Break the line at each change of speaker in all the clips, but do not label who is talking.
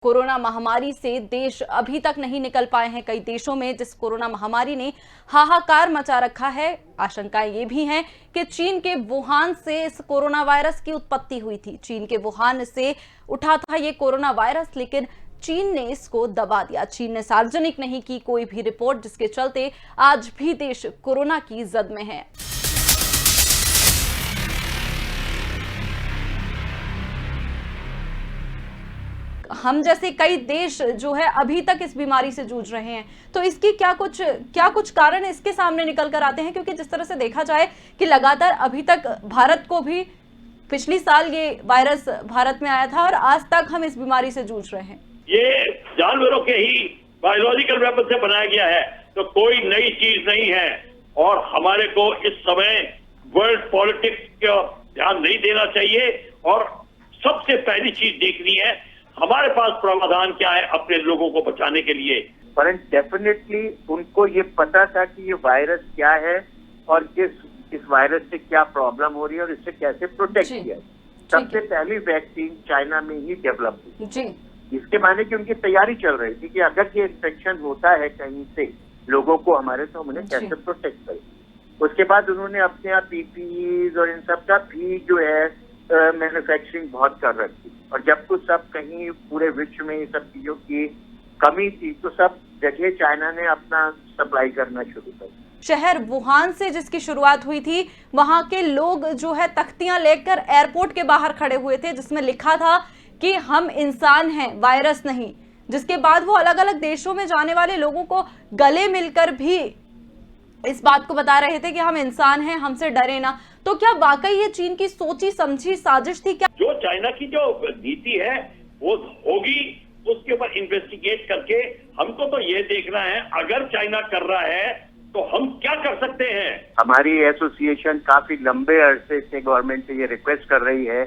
Corona महामारी से देश अभी तक नहीं निकल पाए हैं। कई देशों में जिस कोरोना महामारी ने हाहाकार मचा रखा है, आशंकाएं ये भी हैं कि चीन के वुहान से इस कोरोना वायरस की उत्पत्ति हुई थी। चीन के वुहान से उठा था ये कोरोना वायरस, लेकिन चीन ने इसको दबा दिया। चीन ने सार्वजनिक नहीं की कोई भी रिपोर्ट, जिसके चलते आज भी देश कोरोना की जद में है। हम जैसे कई देश जो है अभी तक इस बीमारी से जूझ रहे हैं, तो इसकी क्या कुछ कारण इसके सामने निकल कर आते हैं? क्योंकि जिस तरह से देखा जाए कि लगातार अभी तक भारत को भी पिछली साल ये वायरस भारत में आया था और आज तक हम इस बीमारी से जूझ रहे हैं।
ये जानवरों के ही बायोलॉजिकल वेपन से बनाया गया है, तो कोई नई चीज नहीं है। और हमारे को इस समय वर्ल्ड पॉलिटिक्स का ध्यान नहीं देना चाहिए और सबसे पहली चीज देखनी है हमारे पास प्रावधान क्या है अपने लोगों को बचाने के लिए।
पर डेफिनेटली उनको ये पता था कि ये वायरस क्या है और इस वायरस से क्या प्रॉब्लम हो रही है और इससे कैसे प्रोटेक्ट किया है। सबसे पहली वैक्सीन चाइना में ही डेवलप हुई। इसके माने कि उनकी तैयारी चल रही थी कि अगर ये इन्फेक्शन होता है कहीं से लोगों को हमारे, तो हम उन्हें कैसे प्रोटेक्ट करें। उसके बाद उन्होंने अपने आप पीपीईज और इन सब का भी जो है मैन्युफैक्चरिंग बहुत कर रखी। और जब कुछ सब कहीं पूरे विश्व में ये सब चीजों की कमी थी, तो सब जगह चाइना ने अपना सप्लाई करना शुरू कर दिया।
शहर वुहान से जिसकी शुरुआत हुई थी, वहां के लोग जो है तख्तियां लेकर एयरपोर्ट के बाहर खड़े हुए थे जिसमें लिखा था कि हम इंसान हैं, वायरस नहीं। जिसके बाद वो अलग अलग देशों में जाने वाले लोगों को गले मिलकर भी इस बात को बता रहे थे कि हम इंसान हैं, हमसे डरे ना। तो क्या वाकई ये चीन की सोची समझी साजिश थी क्या?
जो चाइना की जो नीति है वो होगी, उसके ऊपर इन्वेस्टिगेट करके हमको तो ये देखना है अगर चाइना कर रहा है तो हम क्या कर सकते हैं। हमारी एसोसिएशन काफी लंबे अरसे से गवर्नमेंट से ये रिक्वेस्ट कर रही है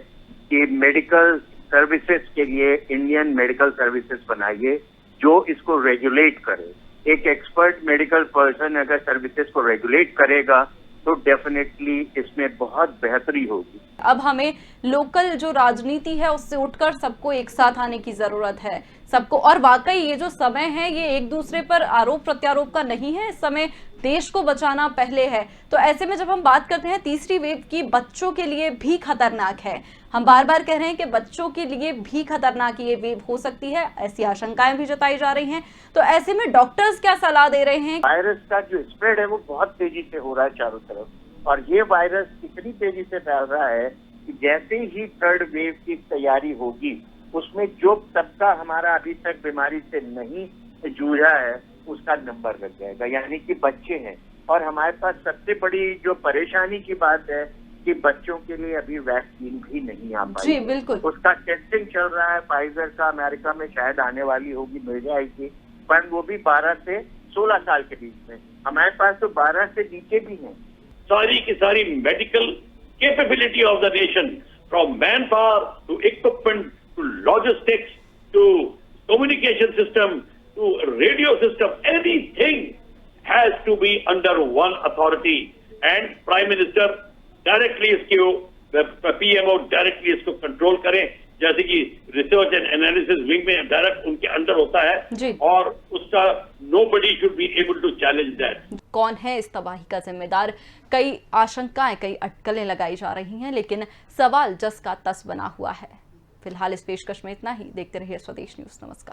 कि मेडिकल सर्विसेज के लिए इंडियन मेडिकल सर्विसेज बनाइए जो इसको रेगुलेट करे। एक एक्सपर्ट मेडिकल पर्सन अगर सर्विसेज को रेगुलेट करेगा तो डेफिनेटली इसमें बहुत बेहतरी होगी।
अब हमें लोकल जो राजनीति है उससे उठकर सबको एक साथ आने की जरूरत है, सबको। और वाकई ये जो समय है ये एक दूसरे पर आरोप प्रत्यारोप का नहीं है, इस समय देश को बचाना पहले है। तो ऐसे में जब हम बात करते हैं तीसरी वेव की, बच्चों के लिए भी खतरनाक है। हम बार बार कह रहे हैं कि बच्चों के लिए भी खतरनाक ये वेव हो सकती है, ऐसी आशंकाएं भी जताई जा रही हैं। तो ऐसे में डॉक्टर्स क्या सलाह दे रहे हैं?
वायरस का जो स्प्रेड है वो बहुत तेजी से हो रहा है चारों तरफ, और ये वायरस इतनी तेजी से फैल रहा है कि जैसे ही थर्ड वेव की तैयारी होगी उसमें जो तबका हमारा अभी तक बीमारी से नहीं जूझा है उसका नंबर लग जाएगा, यानी कि बच्चे हैं। और हमारे पास सबसे बड़ी जो परेशानी की बात है कि बच्चों के लिए अभी वैक्सीन भी नहीं आ पाई।
जी बिल्कुल,
उसका टेस्टिंग चल रहा है। फाइजर का अमेरिका में शायद आने वाली होगी, मिल जाएगी, पर वो भी 12 से 16 साल के बीच में। हमारे पास तो 12 से नीचे भी हैं।
सारी की सारी medical capability of the nation, from manpower to equipment to logistics to communication system to radio system, anything has to be under one authority. And prime minister directly इसको, पीएमओ डायरेक्टली इसको control करें, जैसे कि research and analysis wing में direct उनके under होता है और उसका nobody should be able to challenge that.
कौन है इस तबाही का जिम्मेदार? कई आशंकाएं, कई अटकलें लगाई जा रही हैं, लेकिन सवाल जस का तस बना हुआ है। फिलहाल इस पेशकश में इतना ही। देखते रहिए स्वदेश न्यूज। नमस्कार।